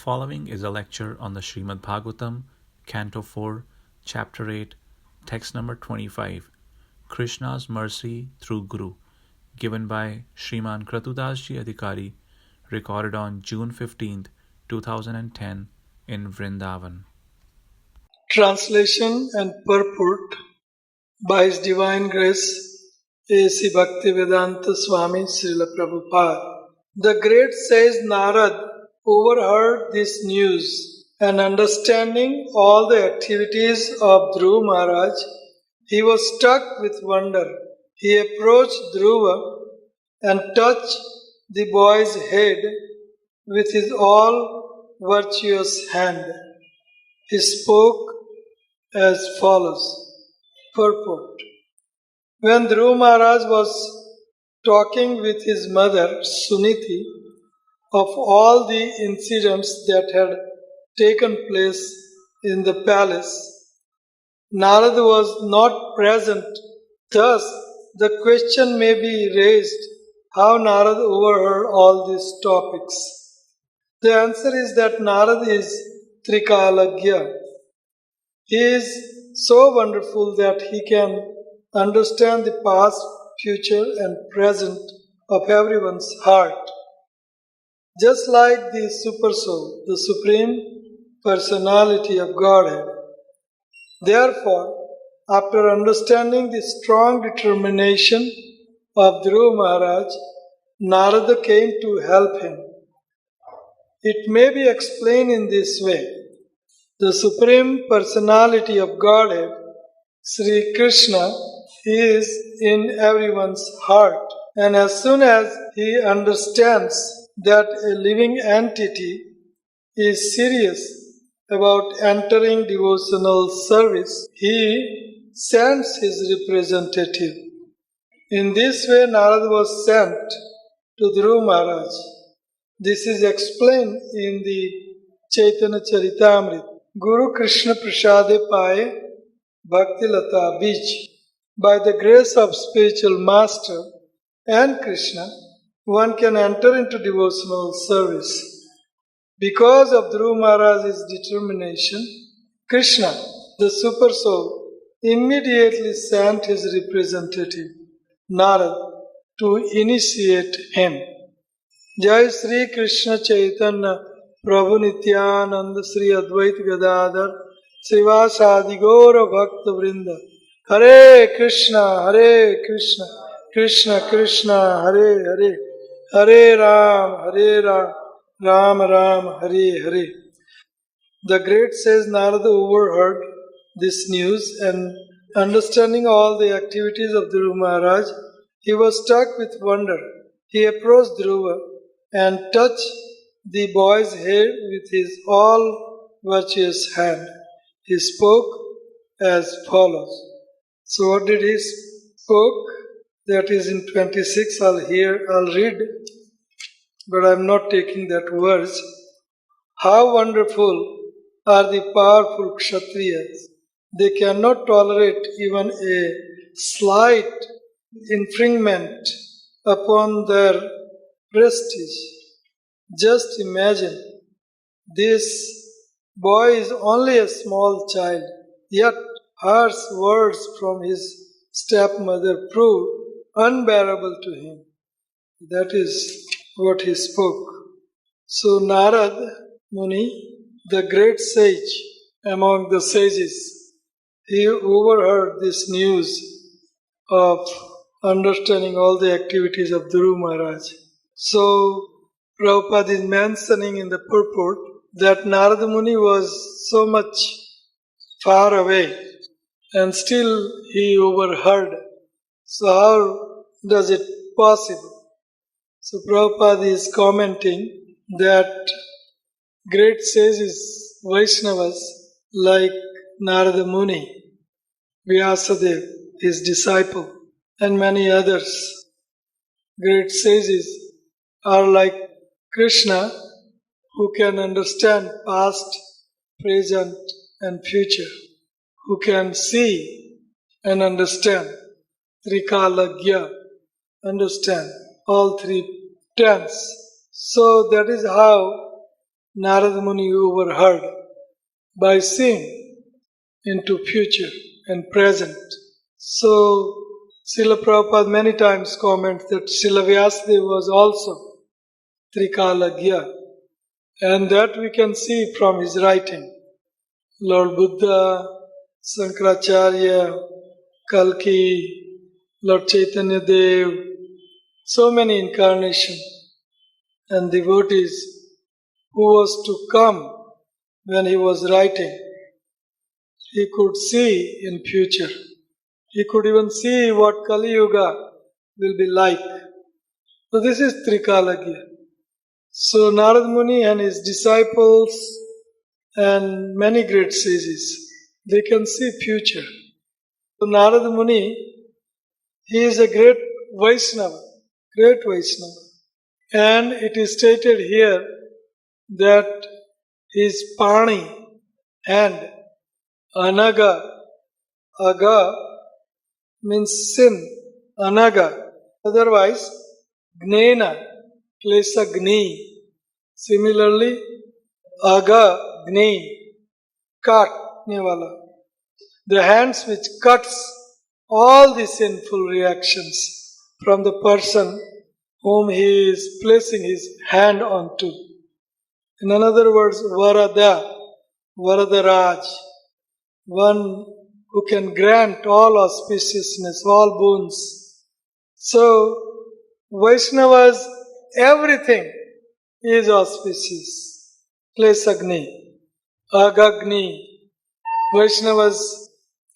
following is a lecture on the Shrimad Bhagavatam, Canto 4, Chapter 8, Text number 25, Krishna's Mercy through Guru, given by Shriman KratuDas Adhikari, recorded on June 15th, 2010 in Vrindavan. Translation and purport by His Divine Grace A.C. Bhaktivedanta Swami Srila Prabhupada. The great sage Narad overheard this news, and understanding all the activities of Dhruva Maharaj, he was struck with wonder. He approached Dhruva and touched the boy's head with his all virtuous hand. He spoke as follows. Purport. When Dhruva Maharaj was talking with his mother Suniti of all the incidents that had taken place in the palace, Narada was not present. Thus, the question may be raised how Narada overheard all these topics. The answer is that Narada is Trikalagya. He is so wonderful that he can understand the past, future, and present of everyone's heart. Just like the Super Soul, the Supreme Personality of Godhead. Therefore, after understanding the strong determination of Dhruva Maharaj, Narada came to help him. It may be explained in this way. The Supreme Personality of Godhead, Sri Krishna, is in everyone's heart. And as soon as he understands that a living entity is serious about entering devotional service, he sends his representative. In this way, Narada was sent to Dhruva Maharaj. This is explained in the Chaitanya Charitamrita. Guru Krishna Prasade Paye Bhakti Lata Bij. By the grace of spiritual master and Krishna, one can enter into devotional service. Because of Dhruva Maharaj's determination, Krishna, the Super Soul, immediately sent his representative, Narada, to initiate him. Jai Sri Krishna Chaitanya Prabhu Nityananda Sri Advait Gadadhar Srivasadi Gaura Bhakta Vrinda Hare Krishna, Krishna Krishna, Hare Hare, Hare Ram, Ram Ram, Hare Hare. The great sage Narada overheard this news, and understanding all the activities of Dhruva Maharaj, he was struck with wonder. He approached Dhruva and touched the boy's head with his all virtuous hand. He spoke as follows. So what did he spoke? That is in 26, I'll read, but I'm not taking that verse. How wonderful are the powerful Kshatriyas. They cannot tolerate even a slight infringement upon their prestige. Just imagine, this boy is only a small child, yet harsh words from his stepmother proved unbearable to him. That is what he spoke. So Narad Muni, the great sage among the sages, he overheard this news of understanding all the activities of Dhruva Maharaj. So Prabhupada is mentioning in the purport that Narada Muni was so much far away and still he overheard. So how does it possible? So Prabhupada is commenting that great sages, Vaishnavas like Narada Muni, Vyasadeva, his disciple, and many others, great sages are like Krishna, who can understand past, present, and future, who can see and understand, Trikalagya, understand all three tense. So that is how Narad Muni overheard by seeing into future and present. So, Srila Prabhupada many times comments that Srila Vyasadeva was also Trikalagya, and that we can see from his writing. Lord Buddha, Sankaracharya, Kalki, Lord Chaitanya Dev, so many incarnations and devotees who was to come when he was writing. He could see in future. He could even see what Kali Yuga will be like. So this is Trikalagya. So Narad Muni and his disciples and many great sages, they can see future. So Narad Muni, he is a great Vaishnava. And it is stated here that his Pani, hand, Anaga, Aga means sin, Anaga. Otherwise, Gnena, Klesa Gni. Similarly, Aga, Gni, cut, Nevala. The hands which cuts all the sinful reactions from the person whom he is placing his hand onto. In other words, Varada, Varadaraj, one who can grant all auspiciousness, all boons. So, Vaishnavas, everything is auspicious. Klesagni, Agagni. Vaishnavas'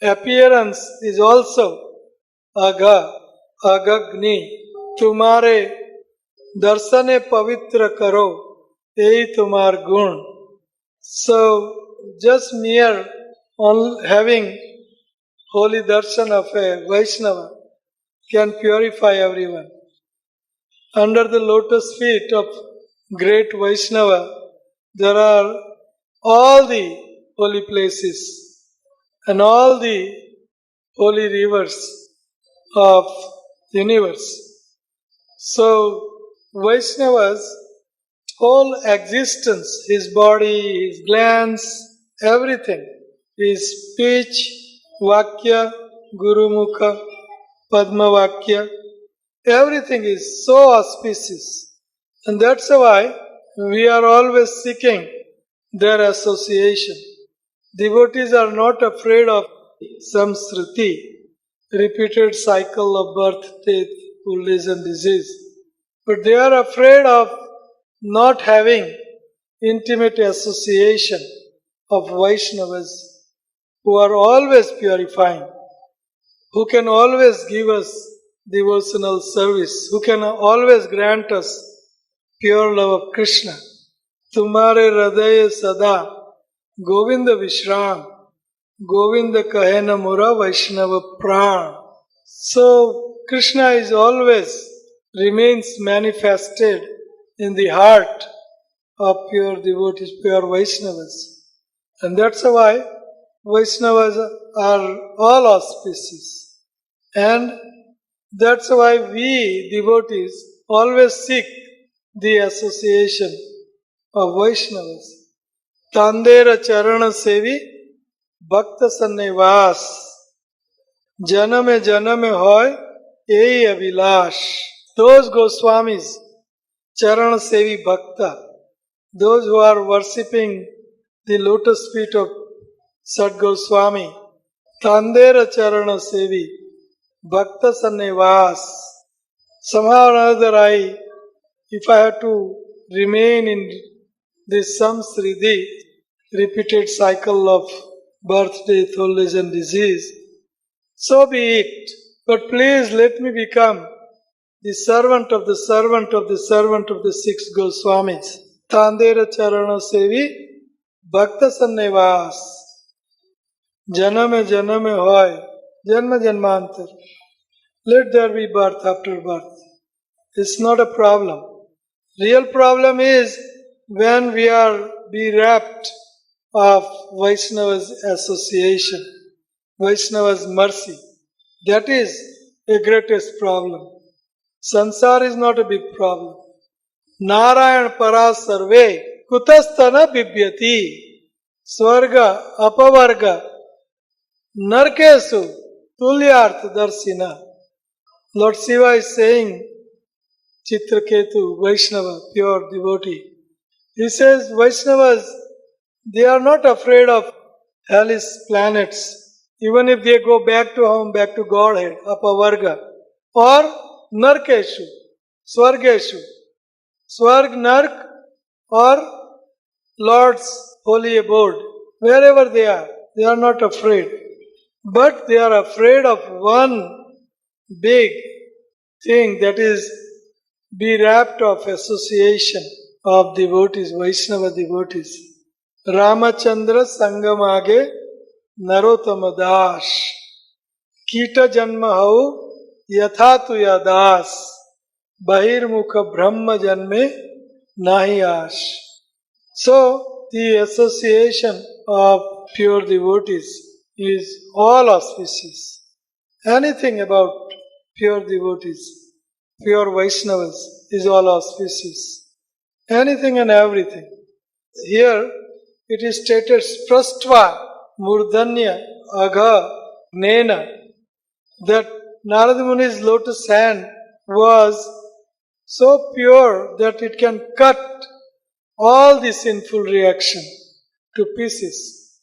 appearance is also Agagni. Tumare darsane pavitra karo, ei tumar gun. So, just mere having holy darshan of a Vaishnava can purify everyone. Under the lotus feet of great Vaishnava, there are all the holy places and all the holy rivers of universe. So, Vaishnava's whole existence, his body, his glands, everything, his speech, Vakya, Guru Mukha, Padma Vakya, everything is so auspicious. And that's why we are always seeking their association. Devotees are not afraid of samsriti, repeated cycle of birth, death, old age and disease. But they are afraid of not having intimate association of Vaishnavas who are always purifying, who can always give us devotional service, who can always grant us pure love of Krishna. Tumhare hriday sada Govinda Vishram, Govinda kahena mura Vaishnava pran. So Krishna is always remains manifested in the heart of pure devotees, pure Vaishnavas. And that's why Vaishnavas are all auspicious. And that's why we devotees always seek the association of Vaishnavas. Tandera charana sevi bhakta sannivas janame janame hoy ei avilash. Those Goswamis, charana sevi bhakta, those who are worshipping the lotus feet of Sat Goswami, Tandera charana sevi bhakta sannivas. Somehow or other if I have to remain in this samsriti, repeated cycle of birth, death, old age and disease, so be it. But please let me become the servant of the servant of the servant of the six Goswamis. Tandera charana sevi bhakta sannivas. Janame janame hoy. Janma janmantar. Let there be birth after birth. It's not a problem. Real problem is when we are bereft of Vaishnava's association, Vaishnava's mercy. That is the greatest problem. Sansar is not a big problem. Narayan para sarve kutastana bibyati, swarga, apavarga, narkesu, tulyarth darsina. Lord Shiva is saying, Chitraketu, Vaishnava, pure devotee. He says, Vaishnavas, they are not afraid of hellish planets, even if they go back to home, back to Godhead, Apavarga, or Narkeshu, Swargeshu, Swarg, Nark, or Lord's holy abode, wherever they are not afraid. But they are afraid of one big thing, that is, be wrapped of association of devotees, Vaishnava devotees. Ramachandra Sangamage Narottama Das Kita Janma Hau Yathatuya Das Bahirmukha Brahma Janme Nahi Ash. So, the association of pure devotees is all auspicious. Anything about pure devotees, pure Vaishnavas, is all auspicious. Anything and everything. Here it is stated Sprastva Murdanya Agha Nena, that Narada Muni's lotus hand was so pure that it can cut all the sinful reaction to pieces.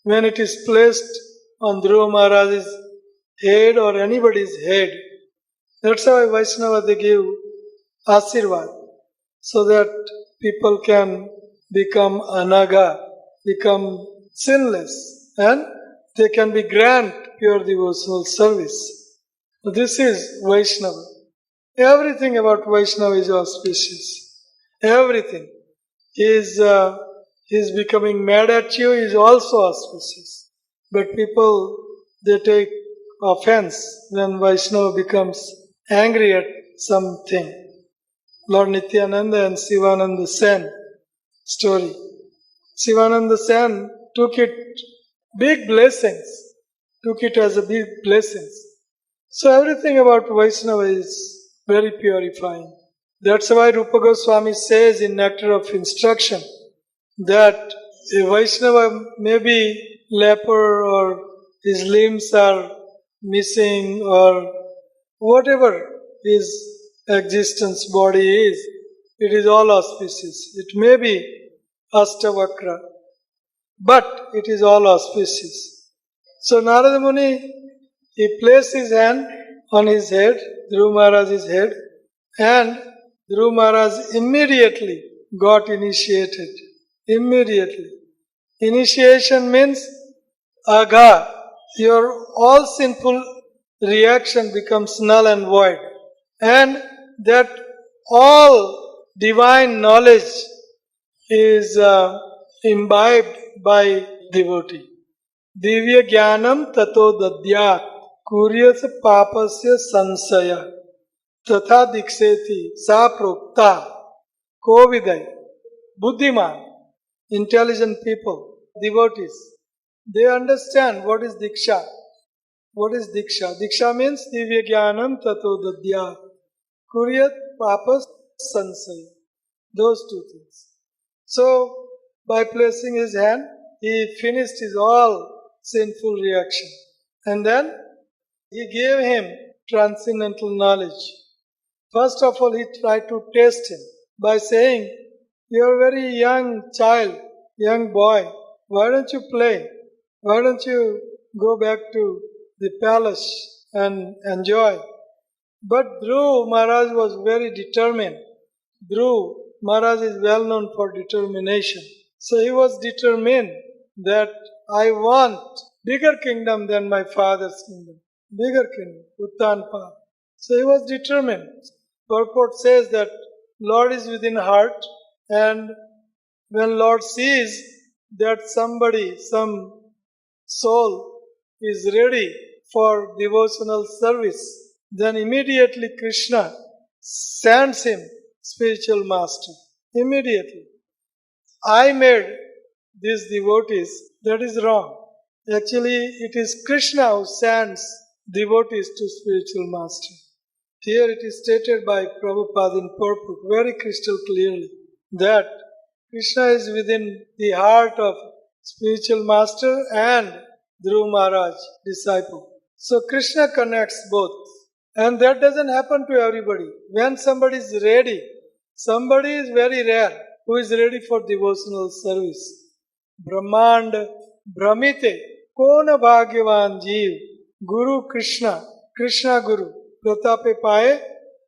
When it is placed on Dhruva Maharaj's head or anybody's head, that's why Vaishnava they give Asirvad, so that people can become anaga, become sinless, and they can be grant pure devotional service. This is Vaishnava. Everything about Vaishnava is auspicious. Everything. His becoming mad at you is also auspicious. But people, they take offense when Vaishnava becomes angry at something. Lord Nityananda and Sivananda Sen story. Sivananda Sen took it big blessings, took it as a big blessings. So everything about Vaishnava is very purifying. That's why Rupa Goswami says in Nectar of Instruction that a Vaishnava may be leper or his limbs are missing or whatever his existence body is, it is all auspicious. It may be Astavakra, but it is all auspicious. So Narada Muni, he placed his hand on his head, Dhruva Maharaj's head, and Dhruva Maharaj immediately got initiated. Immediately. Initiation means agha. Your all sinful reaction becomes null and void. And that all divine knowledge is imbibed by devotee. Divya jnanam tato dadyat kuryas papasya sansaya tatha diksheti sa prokta kovidai buddhiman. Intelligent people, devotees, they understand what is diksha. What is diksha? Diksha means divya jnanam tato dadyat kuryat papas sansaya. Those two things. So, by placing his hand, he finished his all sinful reaction. And then he gave him transcendental knowledge. First of all, he tried to test him by saying, "You are a very young child, young boy. Why don't you play? Why don't you go back to the palace and enjoy?" But Dhruv Maharaj was very determined. Dhruv Maharaj is well known for determination. So he was determined that I want bigger kingdom than my father's kingdom. Bigger kingdom, Uttanpa. So he was determined. Purport says that Lord is within heart, and when Lord sees that somebody, some soul is ready for devotional service, then immediately Krishna sends him spiritual master. Immediately. I made these devotees. That is wrong. Actually, it is Krishna who sends devotees to spiritual master. Here it is stated by Prabhupada in purport very crystal clearly that Krishna is within the heart of spiritual master and Dhruv Maharaj, disciple. So Krishna connects both. And that doesn't happen to everybody. When somebody is ready, somebody is very rare who is ready for devotional service. Brahmand Brahmite Kona Bhagyavan Jeev Guru Krishna Krishna Guru Pratape Paye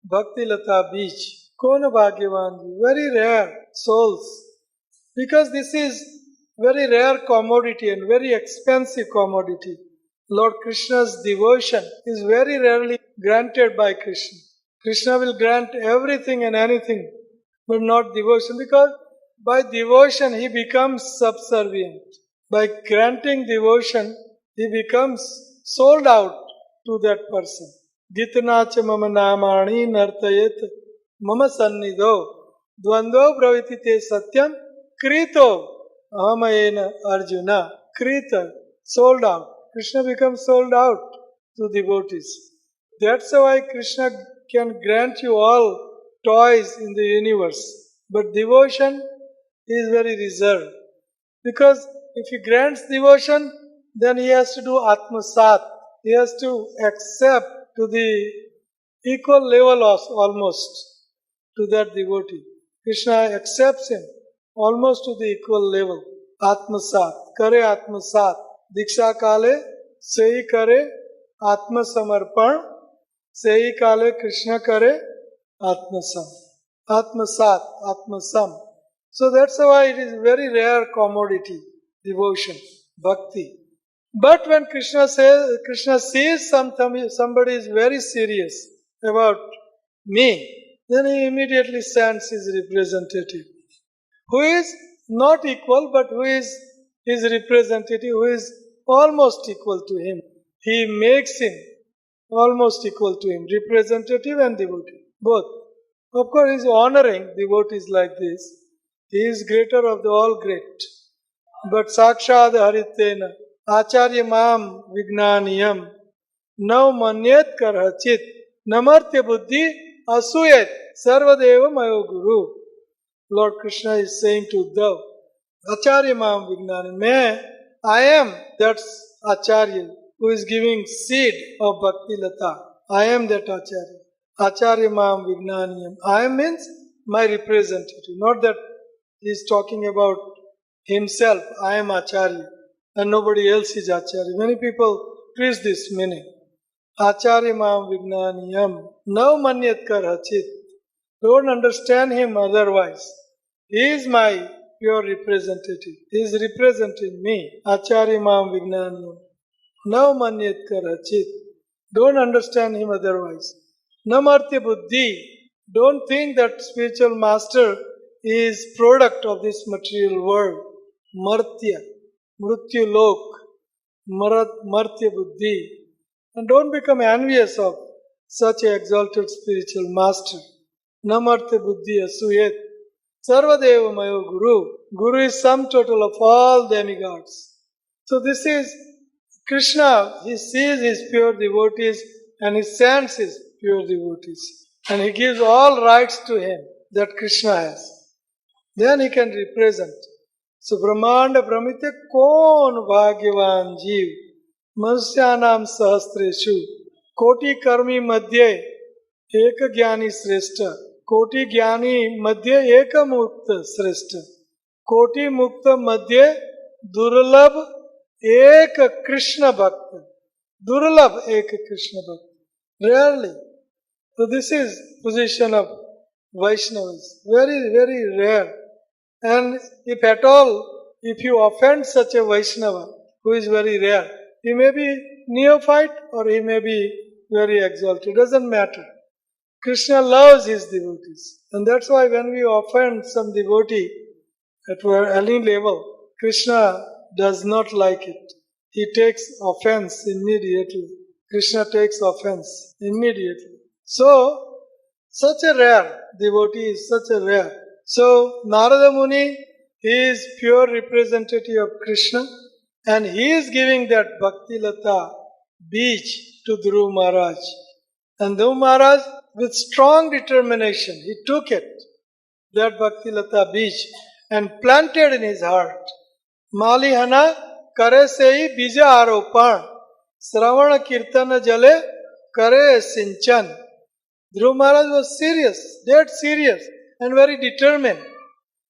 Bhakti Lata Beach. Kona Bhagyavan Jeev. Very rare souls. Because this is very rare commodity and very expensive commodity. Lord Krishna's devotion is very rarely granted by Krishna. Krishna will grant everything and anything, but not devotion, because by devotion he becomes subservient. By granting devotion, he becomes sold out to that person. Gitanacha mama namani nartayet mama sannidho dvandvo braviti te satyam krito ahamayena arjuna. Krita, sold out. Krishna becomes sold out to devotees. That's why Krishna can grant you all toys in the universe. But devotion is very reserved. Because if he grants devotion, then he has to do atmasat. He has to accept to the equal level almost to that devotee. Krishna accepts him almost to the equal level. Atmasat. Kare atmasat. Diksha kale sehi kare atma samarpan. Sehi kale Krishna kare atmasam. Atmasat. Atmasam. So that's why it is very rare commodity, devotion, bhakti. But when Krishna sees somebody is very serious about me, then he immediately sends his representative, who is not equal, but who is his representative, who is almost equal to him. He makes him almost equal to him, representative and devotee, both. Of course, he is honoring devotees like this. He is greater of the all great. But Sakshad Haritena Acharya Mam Vignaniyam Nav Manyet Karhachit Namartya Buddhi Asuyet Sarvadeva Mayo Guru. Lord Krishna is saying to Uddhav, Acharya Mam Vignaniyam, I am that Acharya who is giving seed of Bhakti Lata. I am that Acharya. Acharya Mam Vignaniyam. I am means my representative, not that he is talking about himself. I am Acharya and nobody else is Acharya. Many people twist this meaning. Acharya Mam Vignaniyam Nav Manyat Karhachit. Don't understand him otherwise. He is my pure representative. He is representing me. Acharya Mam Vignaniyam Nav Manyat Karhachit. Don't understand him otherwise. Namartya Buddhi. Don't think that spiritual master is product of this material world. Martya, Mrityu Lok, Martya Buddhi. And don't become envious of such an exalted spiritual master. Namartya Buddhi Asuyet. Sarvadeva Mayo Guru. Guru is sum total of all demigods. So this is Krishna. He sees his pure devotees and he sends his pure devotees. And he gives all rights to him that Krishna has. Then he can represent. So Brahmanda Brahmite Kon Bhagyavan Jeev Manusyanam Sahastreshu Koti Karmi Madhye Eka Jnani Sreshta Koti Jnani Madhye Eka Mukta Sreshta Koti Mukta Madhye Durlabh Eka Krishna Bhakta Durlabh Eka Krishna Bhakta. Rarely. So this is position of Vaishnavas. Very, very rare. And if at all, if you offend such a Vaishnava, who is very rare, he may be neophyte or he may be very exalted. It doesn't matter. Krishna loves his devotees. And that's why when we offend some devotee at any level, Krishna does not like it. He takes offense immediately. Krishna takes offense immediately. So, such a rare devotee is such a rare. So, Narada Muni, he is pure representative of Krishna and he is giving that Bhakti Lata beach to Dhruv Maharaj. And Dhruv Maharaj, with strong determination, he took it, that Bhakti Lata beach. and planted in his heart. Malihana kare sei bija aropan, Shravan Kirtana jale kare sinchan. Dhruv Maharaj was serious, dead serious, and very determined.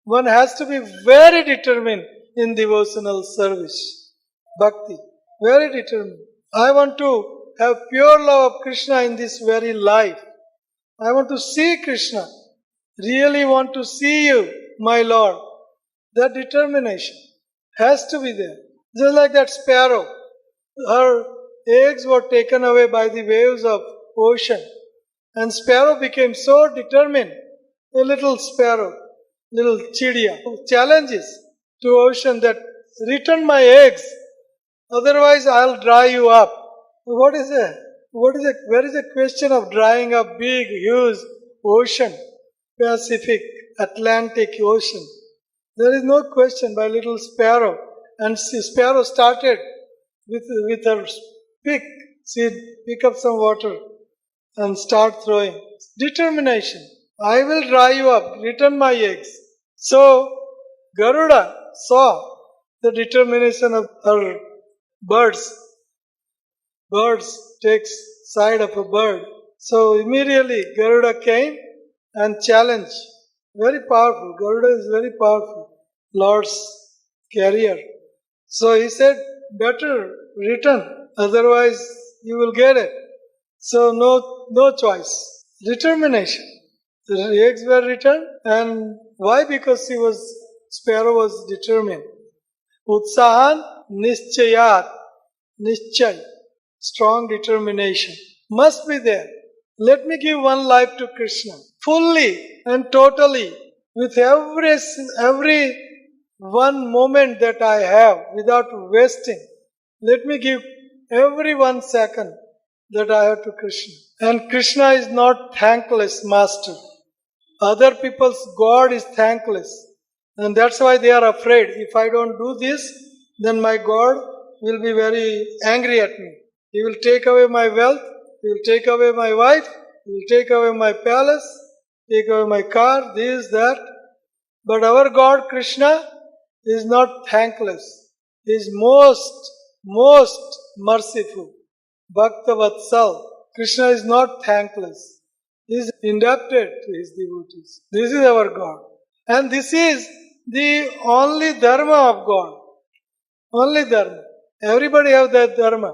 One has to be very determined in devotional service. Bhakti. Very determined. I want to have pure love of Krishna in this very life. I want to see Krishna. Really want to see you, my Lord. That determination has to be there. Just like that sparrow. Her eggs were taken away by the waves of ocean. And sparrow became so determined. A little sparrow, little chidiya, challenges to ocean that return my eggs. Otherwise I'll dry you up. What is it? Where is the question of drying up big, huge ocean? Pacific, Atlantic Ocean. There is no question by little sparrow. And sparrow started with her pick. She'd pick up some water and start throwing. Determination. I will dry you up, return my eggs. So, Garuda saw the determination of her birds. Birds takes side of a bird. So immediately Garuda came and challenged. Very powerful. Garuda is very powerful. Lord's carrier. So he said, better return, otherwise you will get it. So no choice. Determination. The eggs were returned, and why? Because sparrow was determined. Utsahan nischayat. Nischay. Strong determination. Must be there. Let me give one life to Krishna. Fully and totally. With every one moment that I have without wasting. Let me give every 1 second that I have to Krishna. And Krishna is not thankless master. Other people's God is thankless. And that's why they are afraid. If I don't do this, then my God will be very angry at me. He will take away my wealth. He will take away my wife. He will take away my palace. Take away my car, this, that. But our God, Krishna, is not thankless. He is most merciful. Bhakta Vatsal. Krishna is not thankless. He is indebted to his devotees. This is our God. And this is the only dharma of God. Only dharma. Everybody have that dharma.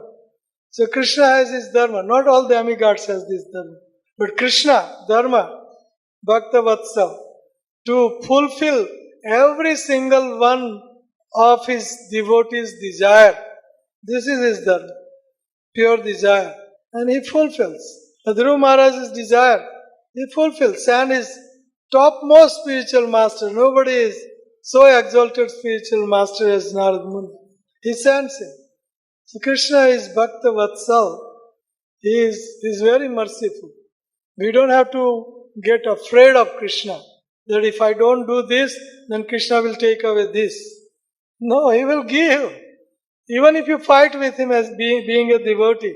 So Krishna has his dharma. Not all demigods has this dharma. But Krishna, dharma, Bhakta Vatsal, to fulfill every single one of his devotees' desire. This is his dharma. Pure desire. And he fulfills. Dhruv Maharaj's desire, he fulfills. And his topmost spiritual master, nobody is so exalted spiritual master as Narad Muni. He sends him. So Krishna is Bhakta Vatsal. He is very merciful. We don't have to get afraid of Krishna. That if I don't do this, then Krishna will take away this. No, he will give. Even if you fight with him as being a devotee,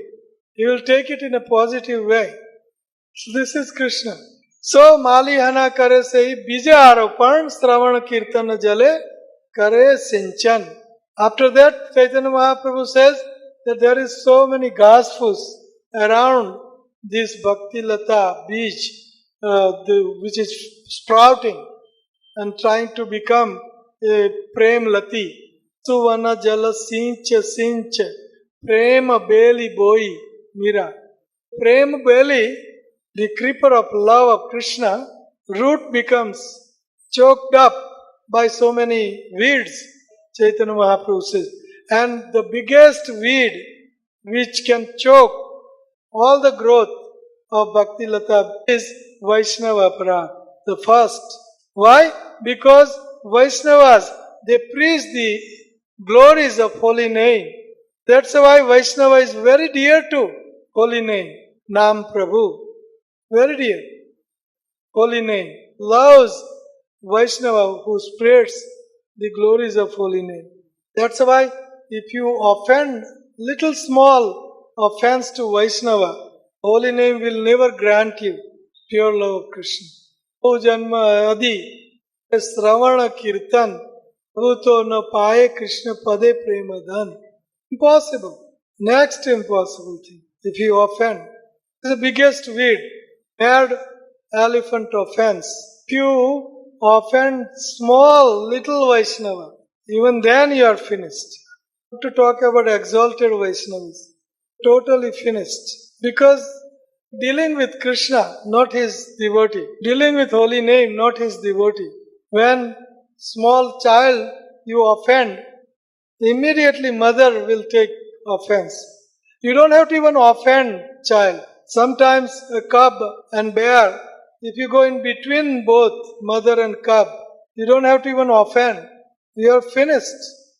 he will take it in a positive way. So this is Krishna. So Malihana kare sei bija aropan Shravan Kirtana jale kare sinchan. After that, Chaitanya Mahaprabhu says that there is so many ghasfus around this Bhakti Lata beach, which is sprouting and trying to become a Prem Lati. Suvana Jala Sincha Sincha Prema Beli Boi Mira. Prema Beli, the creeper of love of Krishna, root becomes choked up by so many weeds, Chaitanya Mahaprabhu says. And the biggest weed which can choke all the growth of Bhakti Lata is Vaishnava Aparad, the first. Why? Because Vaishnavas, they preach the glories of holy name. That's why Vaishnava is very dear to holy name, Nam Prabhu. Very dear. Holy name. Loves Vaishnava who spreads the glories of holy name. That's why if you offend little small offense to Vaishnava, holy name will never grant you pure love of Krishna. O Janma Adi, Sravana Kirtan, Bhuto na paye Krishna pade prema dhan. Impossible. Next impossible thing. If you offend, the biggest weed, mad elephant offense. If you offend small little Vaishnava, even then you are finished. To talk about exalted Vaishnavas, totally finished. Because dealing with Krishna, not his devotee, dealing with holy name, not his devotee. When small child you offend, immediately mother will take offense. You don't have to even offend child. Sometimes a cub and bear, if you go in between both mother and cub, you don't have to even offend. You are finished.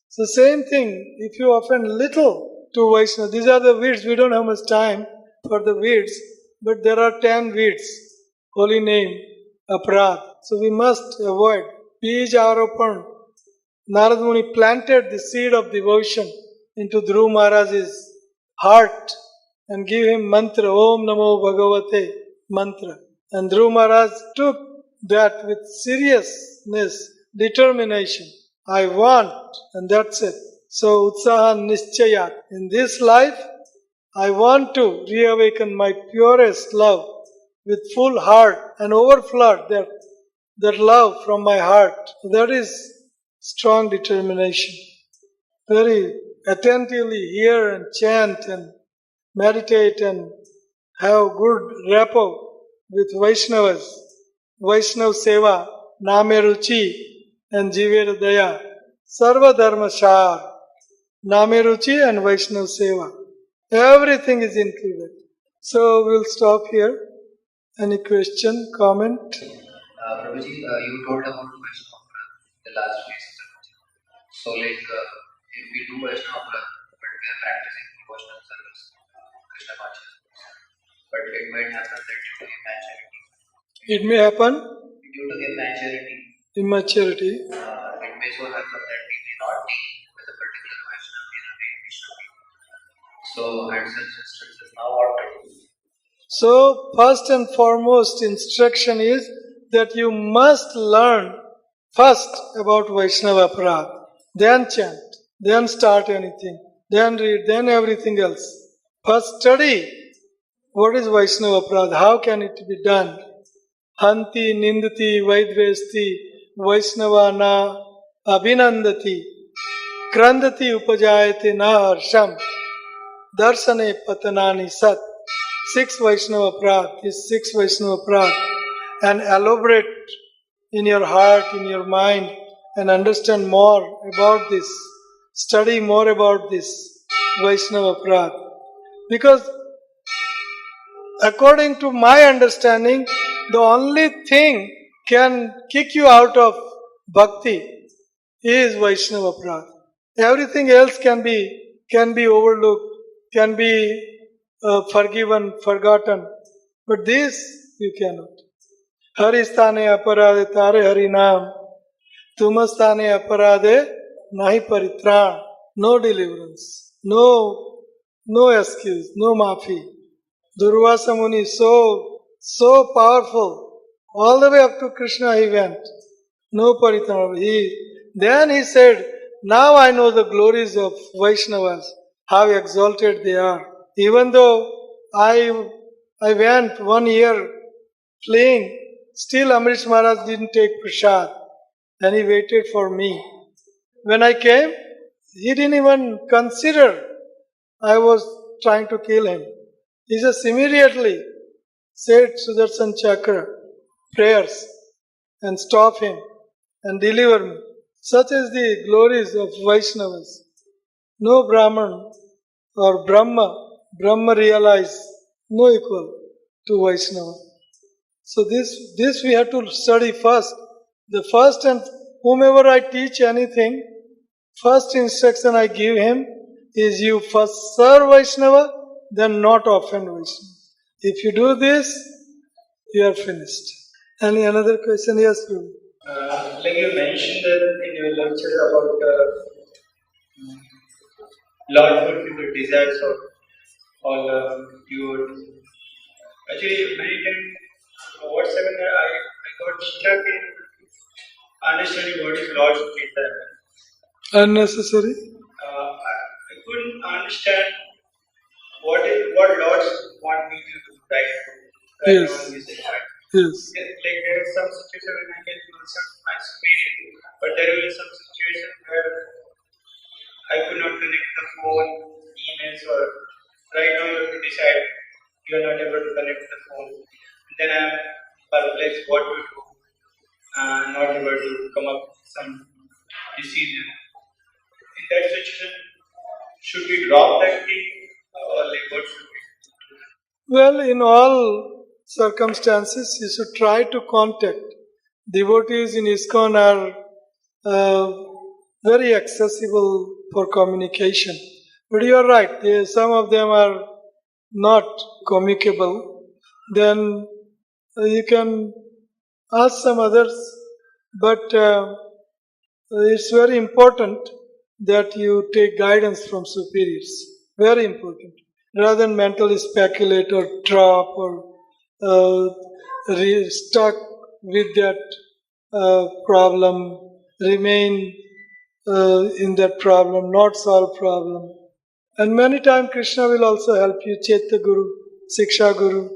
It's the same thing if you offend little to Vaishnava. These are the weeds. We don't have much time for the weeds, but there are 10 weeds. Holy name, aparad. So we must avoid. Bij aropan. Narad Muni planted the seed of devotion into Dhruv Maharaj's heart and gave him mantra, Om Namo Bhagavate mantra. And Dhruv Maharaj took that with seriousness, determination. I want, and that's it. So Utsaha Nischayat. In this life, I want to reawaken my purest love with full heart and overflood that love from my heart. That is strong determination. Very attentively hear and chant and meditate and have good rapport with Vaishnavas. Vaishnav Seva, Name Ruchi and Jiver Daya. Sarva Dharma Shar. Name Ruchi and Vaishnav Seva. Everything is included. So we'll stop here. Any question, comment? Prabhuji, you told about Vaishnava, the last phase. So, if we do Vaishnava, but we are practicing devotional service, Krishna consciousness, but it might happen that due to immaturity. It may happen. Due to immaturity. Immaturity. It may so happen that we may not deal with a particular Vaishnava in a way we should be. So, at such instances, now what to do? So, first and foremost instruction is that you must learn first about Vaishnava Aparad, then chant, then start anything, then read, then everything else. First study what is Vaishnava Aparad, how can it be done. Hanti, Nindati, Vaidvesti, Vaishnava na Abhinandati, Krandati Upajayate na Harsham, Darsane Patanani Sat. 6 Vaishnava Aparad, these 6 Vaishnava Aparad, and elaborate in your heart, in your mind, and understand more about this. Study more about this Vaishnava Aparad. Because according to my understanding, the only thing can kick you out of bhakti is Vaishnava Aparad. Everything else can be overlooked, can be forgiven, forgotten. But this you cannot. Haristane aparade tare harinam. Tumastane aparade nahi paritran. No deliverance. No excuse. No maafi. Durvasa Muni is so powerful. All the way up to Krishna he went. No paritran. Then he said, now I know the glories of Vaishnavas, how exalted they are. Even though I went 1 year playing, still Amrish Maharaj didn't take prasad and he waited for me. When I came, he didn't even consider I was trying to kill him. He just immediately said Sudarshan Chakra, prayers, and stop him and deliver me. Such is the glories of Vaishnavas. No Brahman or Brahma realize no equal to Vaishnava. So this we have to study first. The first, and whomever I teach anything, first instruction I give him is you first serve Vaishnava, then not offend Vaishnava. If you do this, you are finished. Any another question? Yes, Prabhu. Like you mentioned in your lecture about Lord fulfill the desires of all devotees. Actually, many times, whatsoever I got stuck in, understanding what is Lord's desire. Unnecessary? I couldn't understand what Lords want me to do right now in this life. Yes. Like there is some situation when I can consult my superior, but there will be some situation where I could not connect the phone, emails, or right now you have to decide. You are not able to connect the phone. Then I am perplexed what to do. Not able to come up with some decision. In that situation, should we drop that thing or like what should we do? Well, in all circumstances, you should try to contact. Devotees in ISKCON are very accessible for communication. But you are right, some of them are not communicable. Then you can ask some others, but it's very important that you take guidance from superiors. Very important. Rather than mentally speculate or drop or stuck with that problem, remain in that problem, not solve problem. And many times Krishna will also help you, Chaitya Guru, Siksha Guru.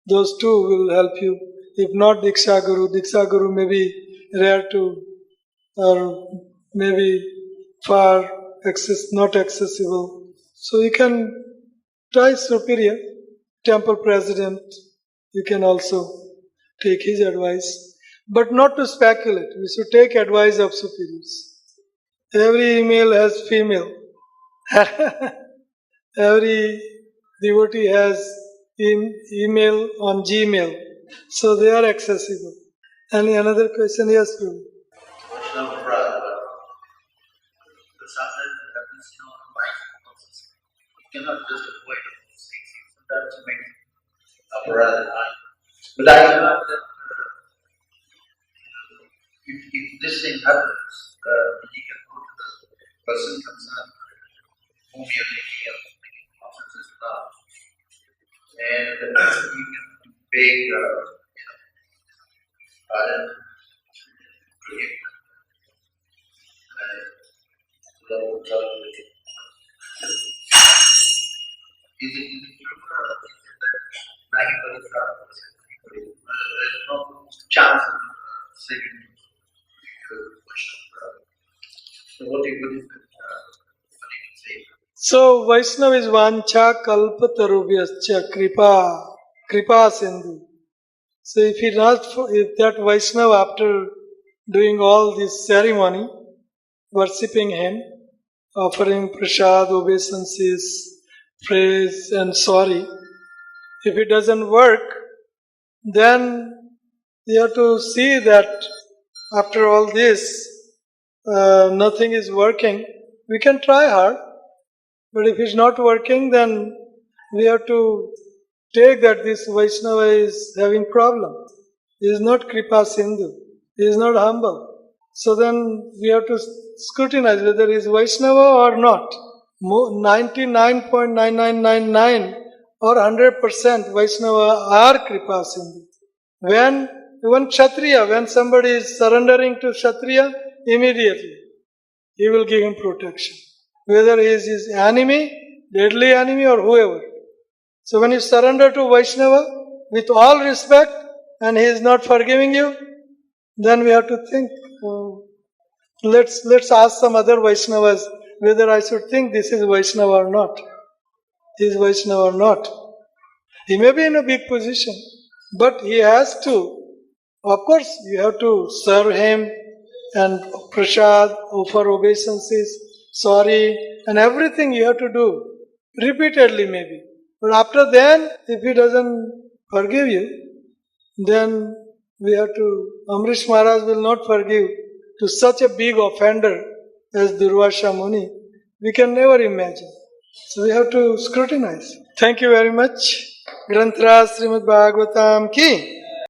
Those two will help you. If not Diksha Guru may be rare to, or maybe far not accessible. So you can try superior, temple president, you can also take his advice. But not to speculate, we should take advice of superiors. Every email has female. Every devotee has email on Gmail. So they are accessible. Any another question? Yes, Prabhu. Vaishnava Prad, the sadhana that happens in our life process. You cannot just avoid those things. Sometimes you make aparadha. But I know that if this thing happens, he can go to the person concerned whom you are thinking of offenses now. And you can beg pardon to him. Is it there's no chance of saving the question. So what do you say? So Vaishnava is vancha kalpatarubhyascha kripa sindhu. So if that Vaishnava, after doing all this ceremony, worshipping him, offering prasad, obeisances, praise and sorry, if it doesn't work, then you have to see that after all this, nothing is working. We can try hard, but if it's not working, then we have to take that this Vaishnava is having problem. He is not Kripa Sindhu. He is not humble. So then we have to scrutinize whether he is Vaishnava or not. 99.9999 or 100% Vaishnava are Kripa Sindhu. When even Kshatriya, when somebody is surrendering to Kshatriya, immediately he will give him protection. Whether he is his enemy, deadly enemy or whoever. So when you surrender to Vaishnava with all respect and he is not forgiving you, then we have to think, let's ask some other Vaishnavas whether I should think this is Vaishnava or not. Is Vaishnava or not. He may be in a big position, but he has to. Of course, you have to serve him and prasad, offer obeisances, sorry, and everything you have to do. Repeatedly maybe. But after then, if he doesn't forgive you, then we have to, Amrish Maharaj will not forgive to such a big offender as Durvasha Muni. We can never imagine. So we have to scrutinize. Thank you very much. Granthra Srimad Bhagavatam ki